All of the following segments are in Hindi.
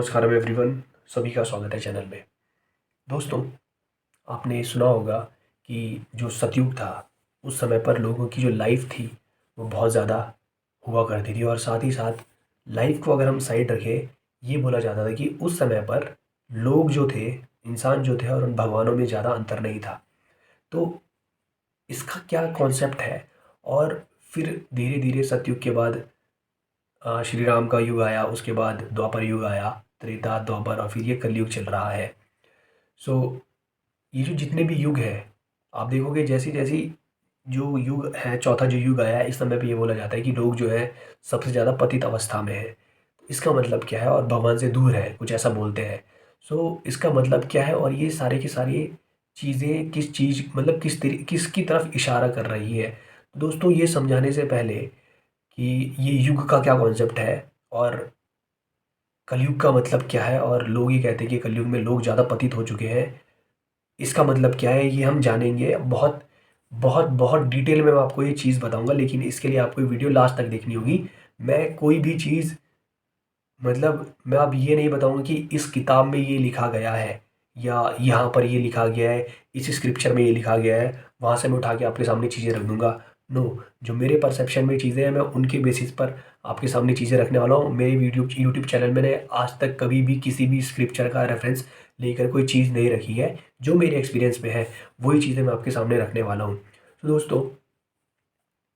नमस्कार एवरीवन, सभी का स्वागत है चैनल में। दोस्तों, आपने सुना होगा कि जो सतयुग था उस समय पर लोगों की जो लाइफ थी वो बहुत ज़्यादा हुआ करती थी, और साथ ही साथ लाइफ को अगर हम साइड रखें, ये बोला जाता था कि उस समय पर लोग जो थे, इंसान जो थे, और उन भगवानों में ज़्यादा अंतर नहीं था। तो इसका क्या कॉन्सेप्ट है? और फिर धीरे धीरे सतयुग के बाद श्री राम का युग आया, उसके बाद द्वापर युग आया, त्रेता, द्वापर, और फिर ये कलयुग चल रहा है। सो ये जो जितने भी युग हैं, आप देखोगे जैसी जैसी जो युग है, चौथा जो युग आया है, इस समय पे ये बोला जाता है कि लोग जो है सबसे ज़्यादा पतित अवस्था में है। इसका मतलब क्या है? और भगवान से दूर है, कुछ ऐसा बोलते हैं। सो इसका मतलब क्या है? और ये सारे की सारी चीज़ें किस चीज़, मतलब किसकी तरफ इशारा कर रही है? दोस्तों, ये समझाने से पहले कि ये युग का क्या कॉन्सेप्ट है, और कलयुग का मतलब क्या है, और लोग ये कहते हैं कि कलयुग में लोग ज़्यादा पतित हो चुके हैं, इसका मतलब क्या है, ये हम जानेंगे। बहुत बहुत बहुत डिटेल में मैं आपको ये चीज़ बताऊंगा, लेकिन इसके लिए आपको ये वीडियो लास्ट तक देखनी होगी। मैं कोई भी चीज़, मतलब मैं अब ये नहीं बताऊंगा कि इस किताब में ये लिखा गया है, या यहाँ पर ये लिखा गया है, इस स्क्रिप्चर में ये लिखा गया है, वहाँ से मैं उठा के आपके सामने चीज़ें रख दूंगा। नो, जो मेरे परसेप्शन में चीज़ें हैं, मैं उनके बेसिस पर आपके सामने चीज़ें रखने वाला हूँ। मेरे यूट्यूब चैनल मैंने आज तक कभी भी किसी भी स्क्रिप्चर का रेफरेंस लेकर कोई चीज़ नहीं रखी है। जो मेरे एक्सपीरियंस में है वही चीज़ें मैं आपके सामने रखने वाला हूँ। तो दोस्तों,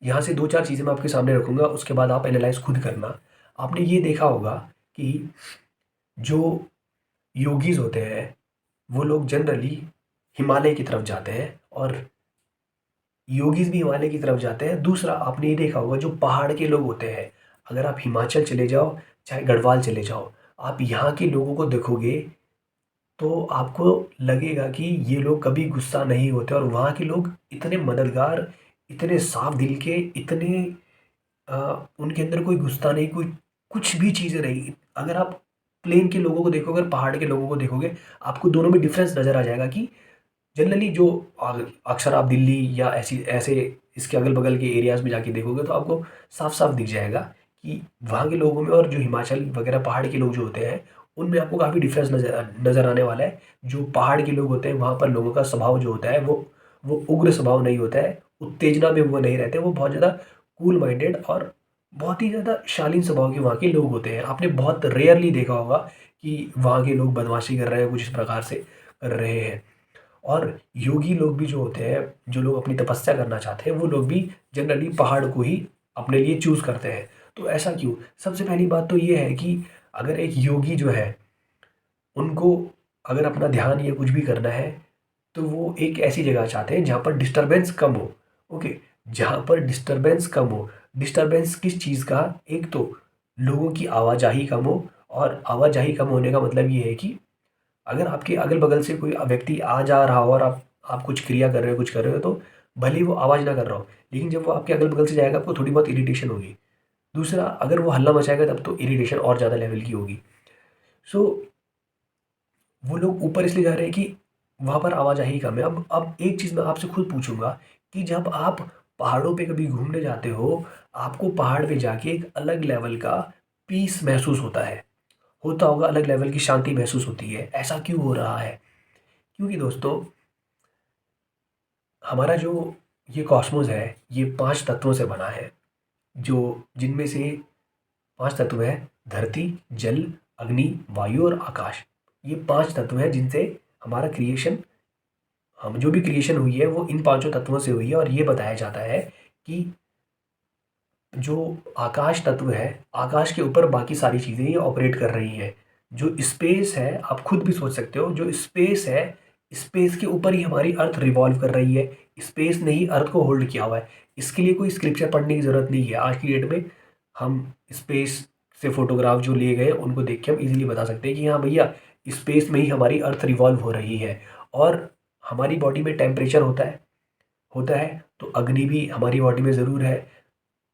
यहाँ से दो चार चीज़ें मैं आपके सामने रखूँगा, उसके बाद आप एनालाइज खुद करना। आपने ये देखा होगा कि जो योगीज होते हैं वो लोग जनरली हिमालय की तरफ जाते हैं, और योगीज भी हिमालय की तरफ जाते हैं। दूसरा, आपने ये देखा होगा जो पहाड़ के लोग होते हैं, अगर आप हिमाचल चले जाओ, चाहे गढ़वाल चले जाओ, आप यहाँ के लोगों को देखोगे तो आपको लगेगा कि ये लोग कभी गुस्सा नहीं होते, और वहाँ के लोग इतने मददगार, इतने साफ दिल के, इतने उनके अंदर कोई गुस्सा नहीं, कोई कुछ भी चीज़ें नहीं। अगर आप प्लेन के लोगों को देखोगे और पहाड़ के लोगों को देखोगे, आपको दोनों में डिफरेंस नज़र आ जाएगा कि जनरली जो अक्सर आप दिल्ली या ऐसी ऐसे इसके अगल बगल के एरियाज़ में जाके देखोगे तो आपको साफ साफ दिख जाएगा कि वहाँ के लोगों में और जो हिमाचल वगैरह पहाड़ के लोग जो होते हैं उनमें आपको काफ़ी डिफरेंस नज़र नज़र आने वाला है। जो पहाड़ के लोग होते हैं वहाँ पर लोगों का स्वभाव जो होता है वो उग्र स्वभाव नहीं होता है, उत्तेजना में वो नहीं रहते, वो बहुत ज़्यादा कूल माइंडेड और बहुत ही ज़्यादा शालीन स्वभाव के वहाँ के लोग होते हैं। आपने बहुत रेयरली देखा होगा कि वहाँ के लोग बदमाशी कर रहे हैं, कुछ इस प्रकार से कर रहे हैं। और योगी लोग भी जो होते हैं, जो लोग अपनी तपस्या करना चाहते हैं, वो लोग भी जनरली पहाड़ को ही अपने लिए चूज़ करते हैं। तो ऐसा क्यों? सबसे पहली बात तो ये है कि अगर एक योगी जो है, उनको अगर अपना ध्यान या कुछ भी करना है तो वो एक ऐसी जगह चाहते हैं जहाँ पर डिस्टरबेंस कम हो। ओके, जहाँ पर डिस्टरबेंस कम हो। डिस्टरबेंस किस चीज़ का? एक तो लोगों की आवाजाही कम हो, और आवाजाही कम होने का मतलब ये है कि अगर आपके अगल बगल से कोई व्यक्ति आ जा रहा हो और आप कुछ क्रिया कर रहे हो, कुछ कर रहे हो, तो भले ही वो आवाज़ ना कर रहा हो, लेकिन जब वो आपके अगल बगल से जाएगा आपको थोड़ी बहुत इरिटेशन होगी। दूसरा, अगर वो हल्ला मचाएगा तब तो इरिटेशन और ज़्यादा लेवल की होगी। सो वो लोग ऊपर इसलिए जा रहे हैं कि वहाँ पर आवाजाही कम है। अब एक चीज़ मैं आपसे खुद पूछूंगा कि जब आप पहाड़ों पे कभी घूमने जाते हो, आपको पहाड़ पे जाके एक अलग लेवल का पीस महसूस होता होगा, अलग लेवल की शांति महसूस होती है। ऐसा क्यों हो रहा है? क्योंकि दोस्तों, हमारा जो ये कॉस्मोस है, ये 5 तत्वों से बना है, जो जिनमें से 5 तत्व हैं: धरती, जल, अग्नि, वायु और आकाश। ये 5 तत्व हैं जिनसे हमारा क्रिएशन, हम जो भी क्रिएशन हुई है वो इन पांचों तत्वों से हुई है। और ये बताया जाता है कि जो आकाश तत्व है, आकाश के ऊपर बाकी सारी चीज़ें ये ऑपरेट कर रही हैं। जो स्पेस है, आप खुद भी सोच सकते हो, जो स्पेस है, स्पेस के ऊपर ही हमारी अर्थ रिवॉल्व कर रही है। स्पेस ने ही अर्थ को होल्ड किया हुआ है। इसके लिए कोई स्क्रिप्चर पढ़ने की ज़रूरत नहीं है। आज की डेट में हम स्पेस से फोटोग्राफ जो लिए गए उनको देख के हम इजीली बता सकते हैं कि हाँ भैया, स्पेस में ही हमारी अर्थ रिवॉल्व हो रही है। और हमारी बॉडी में टेम्परेचर होता है तो अग्नि भी हमारी बॉडी में ज़रूर है।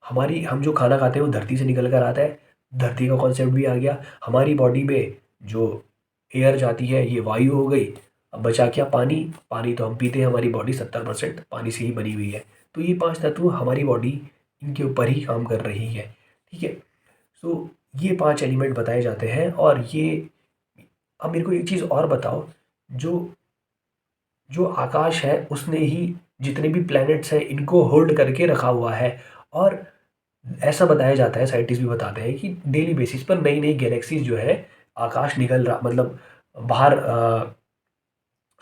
हम जो खाना खाते हैं वो धरती से निकल कर आता है, धरती का कॉन्सेप्ट भी आ गया। हमारी बॉडी में जो एयर जाती है ये वायु हो गई। अब बचा क्या? पानी। पानी तो हम पीते हैं, हमारी बॉडी 70% पानी से ही बनी हुई है। तो ये 5 तत्व हमारी बॉडी, इनके ऊपर ही काम कर रही है। ठीक है। सो ये 5 एलिमेंट बताए जाते हैं, और ये अब मेरे को एक चीज़ और बताओ, जो जो आकाश है उसने ही जितने भी प्लैनेट्स हैं इनको होल्ड करके रखा हुआ है। और ऐसा बताया जाता है, साइंटिस्ट भी बताते हैं कि डेली बेसिस पर नई नई गैलेक्सीज जो है आकाश निकल रहा, मतलब बाहर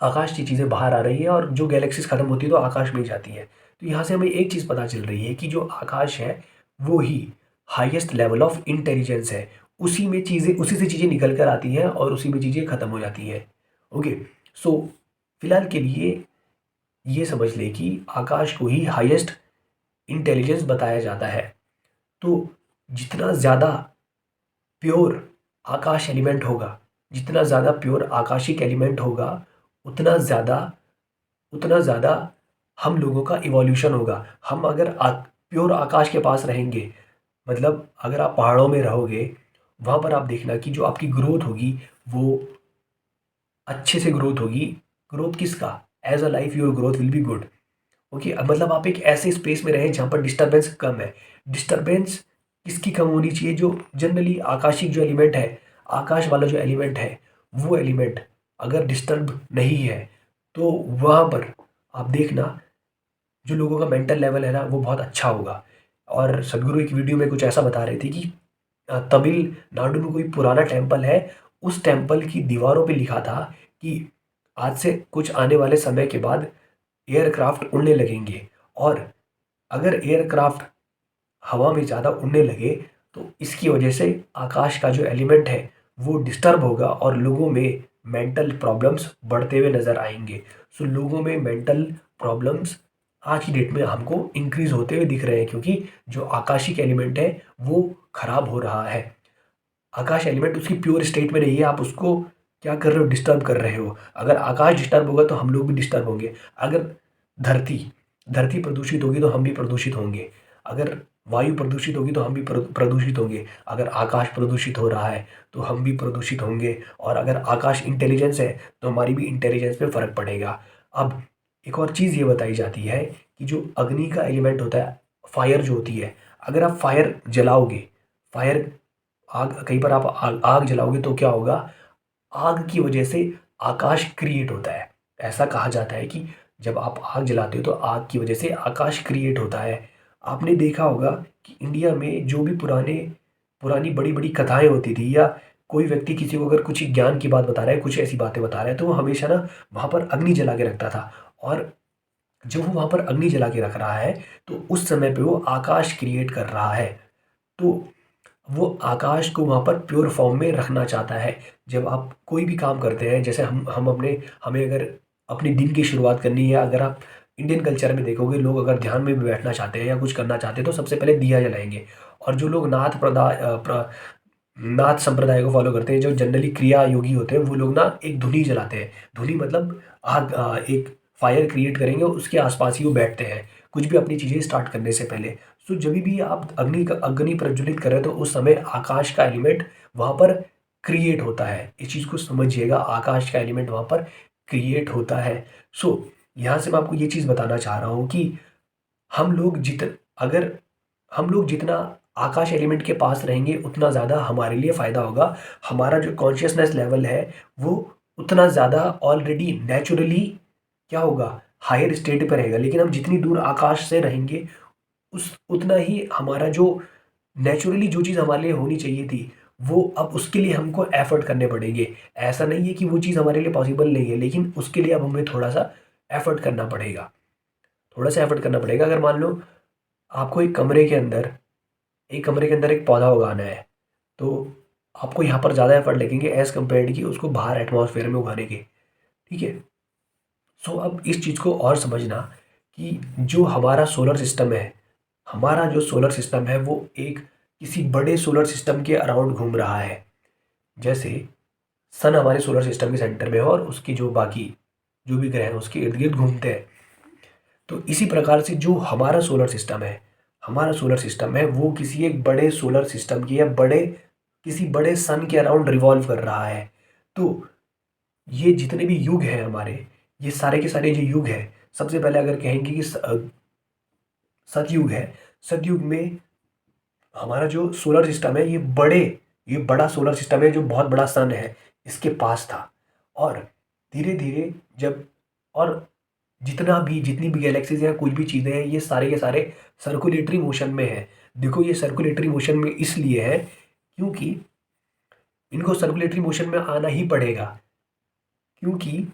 आकाश की चीज़ें बाहर आ रही है, और जो गैलेक्सीज खत्म होती है तो आकाश में ही जाती है। तो यहाँ से हमें एक चीज़ पता चल रही है कि जो आकाश है वो ही हाईएस्ट लेवल ऑफ इंटेलिजेंस है। उसी में चीज़ें, उसी से चीज़ें निकल कर आती हैं और उसी में चीज़ें खत्म हो जाती हैं। ओके। सो फिलहाल के लिए ये समझ लें कि आकाश को ही हाईएस्ट इंटेलिजेंस बताया जाता है। तो जितना ज़्यादा प्योर आकाश एलिमेंट होगा, जितना ज़्यादा प्योर आकाशिक एलिमेंट होगा, उतना ज़्यादा उतना ज़्यादा हम लोगों का इवोल्यूशन होगा। हम अगर प्योर आकाश के पास रहेंगे, मतलब अगर आप पहाड़ों में रहोगे, वहाँ पर आप देखना कि जो आपकी ग्रोथ होगी वो अच्छे से ग्रोथ होगी। ग्रोथ किसका? As a life your growth will be good. Okay, अब मतलब आप एक ऐसे स्पेस में रहें जहाँ पर डिस्टरबेंस कम है। डिस्टरबेंस किसकी कम होनी चाहिए? जो जनरली आकाशिक जो एलिमेंट है, आकाश वाला जो एलिमेंट है, वो एलिमेंट अगर डिस्टर्ब नहीं है तो वहाँ पर आप देखना जो लोगों का मेंटल लेवल है ना वो बहुत अच्छा होगा। और सदगुरु एक वीडियो में कुछ ऐसा बता रहे थे कि तमिलनाडु में कोई पुराना टेम्पल है, उस टेम्पल की दीवारों पे लिखा था कि आज से कुछ आने वाले समय के बाद एयरक्राफ्ट उड़ने लगेंगे, और अगर एयरक्राफ्ट हवा में ज़्यादा उड़ने लगे तो इसकी वजह से आकाश का जो एलिमेंट है वो डिस्टर्ब होगा और लोगों में मेंटल प्रॉब्लम्स बढ़ते हुए नज़र आएंगे। सो लोगों में मेंटल प्रॉब्लम्स आज की डेट में हमको इंक्रीज होते हुए दिख रहे हैं, क्योंकि जो आकाशिक एलिमेंट है वो खराब हो रहा है। आकाश एलिमेंट उसकी प्योर स्टेट में नहीं है, आप उसको क्या कर रहे हो? डिस्टर्ब कर रहे हो। अगर आकाश डिस्टर्ब होगा तो हम लोग भी डिस्टर्ब होंगे। अगर धरती धरती प्रदूषित होगी तो हम भी प्रदूषित होंगे। अगर वायु प्रदूषित होगी तो हम भी प्रदूषित होंगे। अगर आकाश प्रदूषित हो रहा है तो हम भी प्रदूषित होंगे। और अगर आकाश इंटेलिजेंस है तो हमारी भी इंटेलिजेंस पे फर्क पड़ेगा। अब एक और चीज़ ये बताई जाती है कि जो अग्नि का एलिमेंट होता है, फायर जो होती है, अगर आप फायर जलाओगे, फायर आग कहीं पर आप आग जलाओगे तो क्या होगा? आग की वजह से आकाश क्रिएट होता है। ऐसा कहा जाता है कि जब आप आग जलाते हो तो आग की वजह से आकाश क्रिएट होता है। आपने देखा होगा कि इंडिया में जो भी पुरानी बड़ी बड़ी कथाएं होती थी, या कोई व्यक्ति किसी को अगर कुछ ज्ञान की बात बता रहा है, कुछ ऐसी बातें बता रहा है, तो वो हमेशा ना वहाँ पर अग्नि जला के रखता था। और जब वो वहाँ पर अग्नि जला के रख रहा है तो उस समय पे वो आकाश क्रिएट कर रहा है। तो वो आकाश को वहाँ पर प्योर फॉर्म में रखना चाहता है। जब आप कोई भी काम करते हैं, जैसे हम अपने हमें अगर अपने दिन की शुरुआत करनी है, अगर आप इंडियन कल्चर में देखोगे, लोग अगर ध्यान में भी बैठना चाहते हैं या कुछ करना चाहते हैं तो सबसे पहले दिया जलाएंगे। और जो लोग नाथ संप्रदाय को फॉलो करते हैं, जो जनरली क्रिया योगी होते हैं, वो लोग ना एक धुनी जलाते हैं। धुनी मतलब आग, एक फायर क्रिएट करेंगे, उसके आसपास ही वो बैठते हैं कुछ भी अपनी चीज़ें स्टार्ट करने से पहले। सो जब भी आप अग्नि प्रज्वलित करें तो उस समय आकाश का एलिमेंट वहाँ पर क्रिएट होता है। इस चीज़ को समझिएगा, आकाश का एलिमेंट वहाँ पर क्रिएट होता है। सो यहाँ से मैं आपको ये चीज़ बताना चाह रहा हूँ कि हम लोग जित अगर हम लोग जितना आकाश एलिमेंट के पास रहेंगे उतना ज़्यादा हमारे लिए फ़ायदा होगा। हमारा जो कॉन्शियसनेस लेवल है वो उतना ज़्यादा ऑलरेडी नेचुरली क्या होगा? हायर स्टेट पे रहेगा। लेकिन हम जितनी दूर आकाश से रहेंगे उस उतना ही हमारा जो नेचुरली जो चीज़ हमारे लिए होनी चाहिए थी, वो अब उसके लिए हमको एफर्ट करने पड़ेंगे। ऐसा नहीं है कि वो चीज़ हमारे लिए पॉसिबल नहीं है, लेकिन उसके लिए अब हमें थोड़ा-सा एफर्ट करना पड़ेगा। थोड़ा-सा एफर्ट करना पड़ेगा। अगर मान लो आपको एक कमरे के अंदर एक पौधा उगाना है, तो आपको यहाँ पर ज़्यादा एफर्ट लगेंगे एज़ कम्पेयर्ड कि उसको बाहर एटमॉस्फेयर में उगाने के। ठीक है? सो अब इस चीज़ को और समझना कि जो हमारा सोलर सिस्टम है, हमारा जो सोलर सिस्टम है वो एक किसी बड़े सोलर सिस्टम के अराउंड घूम रहा है। जैसे सन हमारे सोलर सिस्टम के सेंटर में है और उसकी जो बाकी जो भी ग्रह हैं उसके इर्द गिर्द घूमते हैं। तो इसी प्रकार से जो हमारा सोलर सिस्टम है वो किसी एक बड़े सोलर सिस्टम के या किसी बड़े सन के अराउंड रिवॉल्व कर रहा है। तो ये जितने भी युग हैं हमारे, ये सारे के सारे जो युग हैं, सबसे पहले अगर कहेंगे कि सतयुग है। सतयुग में हमारा जो सोलर सिस्टम है ये बड़ा सोलर सिस्टम है, जो बहुत बड़ा सन है। इसके पास था। और धीरे धीरे जब और जितनी भी गैलेक्सीज हैं, कुछ भी चीज़ें हैं, ये सारे के सारे सर्कुलेटरी मोशन में है। देखो, ये सर्कुलेटरी मोशन में इसलिए है क्योंकि इनको सर्कुलेटरी मोशन में आना ही पड़ेगा, क्योंकि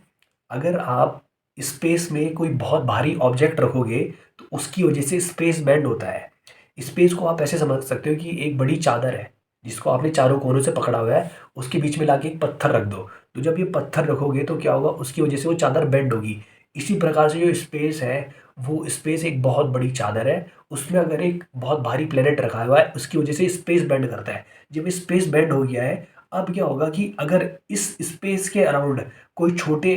अगर आप स्पेस में कोई बहुत भारी ऑब्जेक्ट रखोगे तो उसकी वजह से स्पेस बेंड होता है। स्पेस को आप ऐसे समझ सकते हो कि एक बड़ी चादर है जिसको आपने चारों कोनों से पकड़ा हुआ है, उसके बीच में लाके एक पत्थर रख दो, तो जब ये पत्थर रखोगे तो क्या होगा, उसकी वजह से वो चादर बेंड होगी। इसी प्रकार से जो स्पेस है, वो स्पेस एक बहुत बड़ी चादर है, उसमें अगर एक बहुत भारी प्लेनेट रखा हुआ है, उसकी वजह से स्पेस बेंड करता है। जब स्पेस बेंड हो गया है, अब क्या होगा कि अगर इस स्पेस के अराउंड कोई छोटे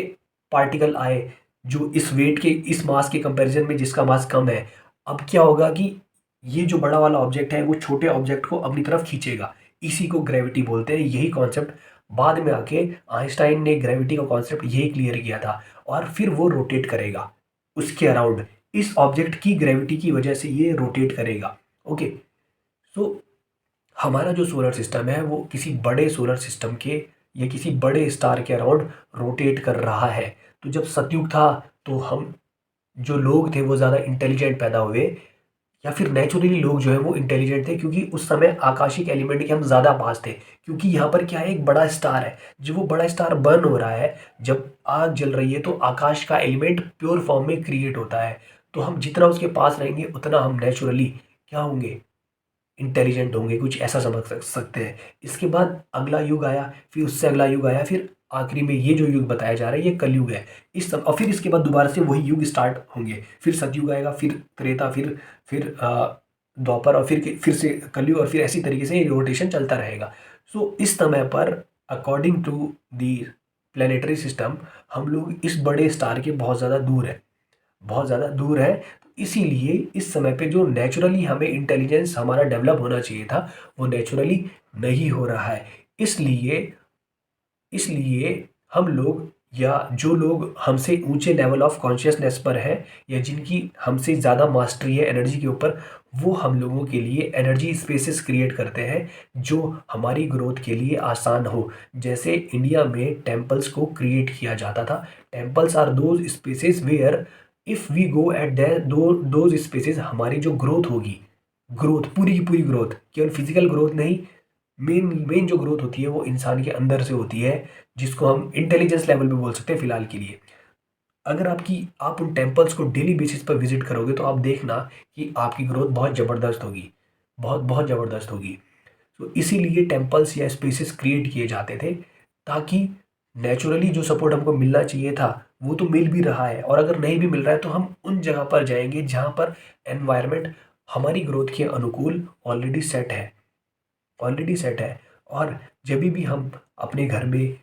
पार्टिकल आए जो इस वेट के, इस मास के कंपैरिजन में जिसका मास कम है, अब क्या होगा कि ये जो बड़ा वाला ऑब्जेक्ट है वो छोटे ऑब्जेक्ट को अपनी तरफ खींचेगा। इसी को ग्रेविटी बोलते हैं। यही कॉन्सेप्ट बाद में आके आइंस्टाइन ने ग्रेविटी का कॉन्सेप्ट यही क्लियर किया था। और फिर वो रोटेट करेगा उसके अराउंड, इस ऑब्जेक्ट की ग्रेविटी की वजह से ये रोटेट करेगा। ओके, सो हमारा जो सोलर सिस्टम है वो किसी बड़े सोलर सिस्टम के या किसी बड़े स्टार के अराउंड रोटेट कर रहा है। तो जब सतयुग था तो हम जो लोग थे वो ज़्यादा इंटेलिजेंट पैदा हुए, या फिर नेचुरली लोग जो है वो इंटेलिजेंट थे, क्योंकि उस समय आकाशिक एलिमेंट के हम ज़्यादा पास थे। क्योंकि यहाँ पर क्या है, एक बड़ा स्टार है, जब वो बड़ा स्टार बर्न हो रहा है, जब आग जल रही है, तो आकाश का एलिमेंट प्योर फॉर्म में क्रिएट होता है। तो हम जितना उसके पास रहेंगे उतना हम नेचुरली क्या होंगे, इंटेलिजेंट होंगे, कुछ ऐसा समझ सकते हैं। इसके बाद अगला युग आया, फिर उससे अगला युग आया, फिर आखिरी में ये जो युग बताया जा रहा है ये कलयुग है। इस सब, और फिर इसके बाद दोबारा से वही युग स्टार्ट होंगे, फिर सतयुग आएगा, फिर त्रेता, फिर द्वापर, और फिर से कलयुग, और फिर ऐसी तरीके से रोटेशन चलता रहेगा। सो इस समय पर according to the planetary system हम लोग इस बड़े स्टार के बहुत ज़्यादा दूर है, बहुत ज़्यादा दूर है। इसीलिए इस समय पे जो नेचुरली हमें इंटेलिजेंस हमारा डेवलप होना चाहिए था वो नेचुरली नहीं हो रहा है। इसलिए इसलिए हम लोग, या जो लोग हमसे ऊंचे लेवल ऑफ कॉन्शियसनेस पर है, या जिनकी हमसे ज़्यादा मास्टरी है एनर्जी के ऊपर, वो हम लोगों के लिए एनर्जी स्पेसेस क्रिएट करते हैं जो हमारी ग्रोथ के लिए आसान हो। जैसे इंडिया में टेम्पल्स को क्रिएट किया जाता था। Temples are those spaces where if we go at those spaces, हमारी जो ग्रोथ होगी, ग्रोथ पूरी की पूरी ग्रोथ, केवल फिजिकल ग्रोथ नहीं, मेन मेन जो ग्रोथ होती है वो इंसान के अंदर से होती है, जिसको हम इंटेलिजेंस लेवल पे बोल सकते हैं फिलहाल के लिए। अगर आप उन टेम्पल्स को डेली बेसिस पर विजिट करोगे तो आप देखना कि आपकी ग्रोथ बहुत ज़बरदस्त होगी, बहुत बहुत ज़बरदस्त होगी। तो इसीलिए टेम्पल्स या स्पेसेस क्रिएट किए जाते थे, ताकि नेचुरली जो सपोर्ट हमको मिलना चाहिए था वो तो मिल भी रहा है, और अगर नहीं भी मिल रहा है तो हम उन जगह पर जाएंगे जहाँ पर एनवायरनमेंट हमारी ग्रोथ के अनुकूल ऑलरेडी सेट है। और जब भी हम अपने घर में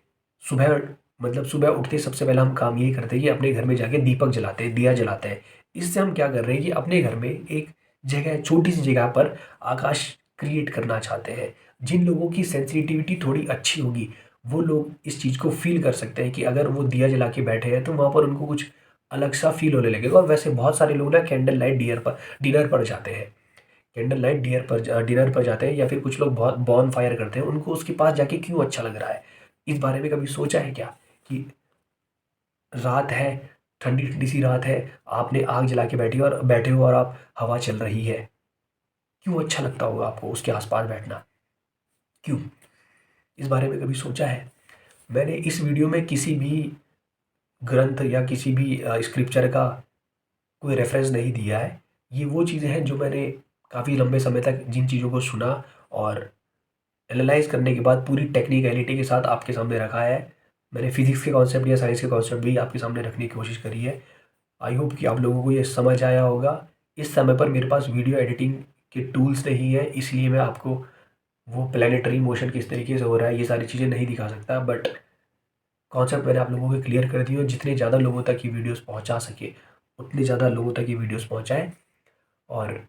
सुबह, मतलब सुबह उठते सबसे पहला हम काम यही करते हैं कि अपने घर में जाके दीपक जलाते हैं, दिया जलाते हैं। इससे हम क्या कर रहे हैं कि अपने घर में एक जगह, छोटी सी जगह पर आकाश क्रिएट करना चाहते हैं। जिन लोगों की सेंसिटिविटी थोड़ी अच्छी होगी वो लोग इस चीज़ को फील कर सकते हैं कि अगर वो दिया जला के बैठे हैं तो वहाँ पर उनको कुछ अलग सा फील होने लगेगा। और वैसे बहुत सारे लोग ना कैंडल लाइट डिनर पर जाते हैं, कैंडल लाइट डिनर पर जाते हैं, या फिर कुछ लोग बहुत बॉन फायर करते हैं, उनको उसके पास जाके क्यों अच्छा लग रहा है। इस बारे में कभी सोचा है क्या कि रात है, ठंडी ठंडी सी रात है, आपने आग जला के बैठे हो और आप, हवा चल रही है, क्यों अच्छा लगता होगा आपको उसके आसपास बैठना, क्यों? इस बारे में कभी सोचा है? मैंने इस वीडियो में किसी भी ग्रंथ या किसी भी स्क्रिप्चर का कोई रेफरेंस नहीं दिया है। ये वो चीज़ें हैं जो मैंने काफ़ी लंबे समय तक जिन चीज़ों को सुना और एनालाइज़ करने के बाद पूरी टेक्निकलिटी के साथ आपके सामने रखा है। मैंने फिज़िक्स के कॉन्सेप्ट या साइंस के कॉन्सेप्ट भी आपके सामने रखने की कोशिश करी है। आई होप कि आप लोगों को ये समझ आया होगा। इस समय पर मेरे पास वीडियो एडिटिंग के टूल्स नहीं है, इसलिए मैं आपको वो प्लैनेटरी मोशन किस तरीके से हो रहा है ये सारी चीज़ें नहीं दिखा सकता, बट कॉन्सेप्ट मैंने आप लोगों को क्लियर कर दिए। और जितने ज़्यादा लोगों तक ये वीडियोस पहुंचा सके उतने ज़्यादा लोगों तक ये वीडियोस पहुंचाएं, और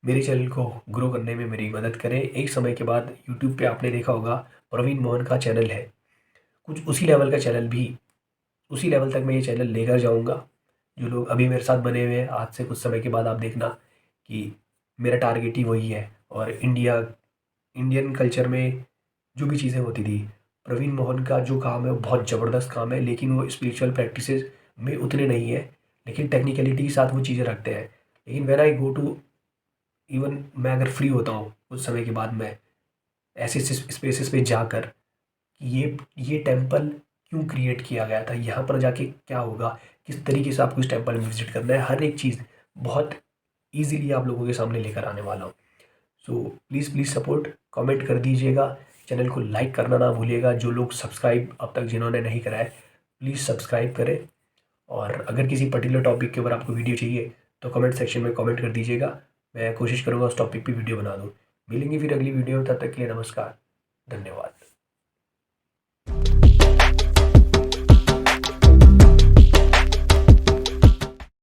मेरे चैनल को ग्रो करने में मेरी मदद करें। एक समय के बाद यूट्यूब पे आपने देखा होगा प्रवीण मोहन का चैनल है, कुछ उसी लेवल का चैनल भी, उसी लेवल तक मैं ये चैनल लेकर जाऊंगा। जो लोग अभी मेरे साथ बने हुए हैं, आज से कुछ समय के बाद आप देखना कि मेरा टारगेट ही वही है। और इंडियन कल्चर में जो भी चीज़ें होती थी। प्रवीण मोहन का जो काम है वो बहुत ज़बरदस्त काम है, लेकिन वो स्पिरिचुअल प्रैक्टिसेस में उतने नहीं है, लेकिन टेक्निकलिटी के साथ वो चीज़ें रखते हैं। लेकिन when I go to, even मैं अगर फ्री होता हूँ उस समय के बाद, मैं ऐसे स्पेसेस पे जाकर कि ये टेम्पल क्यों क्रिएट किया गया था, यहाँ पर जाके क्या होगा, किस तरीके से आपको इस टेम्पल में विजिट करना है, हर एक चीज़ बहुत ईजिली आप लोगों के सामने लेकर आने वाला हूँ। So please please support, comment कर दीजिएगा, चैनल को लाइक करना ना भूलिएगा। जो लोग सब्सक्राइब अब तक जिन्होंने नहीं करा है, प्लीज़ सब्सक्राइब करें। और अगर किसी पर्टिकुलर टॉपिक के ऊपर आपको वीडियो चाहिए तो कमेंट सेक्शन में कमेंट कर दीजिएगा, मैं कोशिश करूँगा उस टॉपिक पे वीडियो बना दूँ। मिलेंगे फिर अगली वीडियो में, तब तक के लिए नमस्कार, धन्यवाद।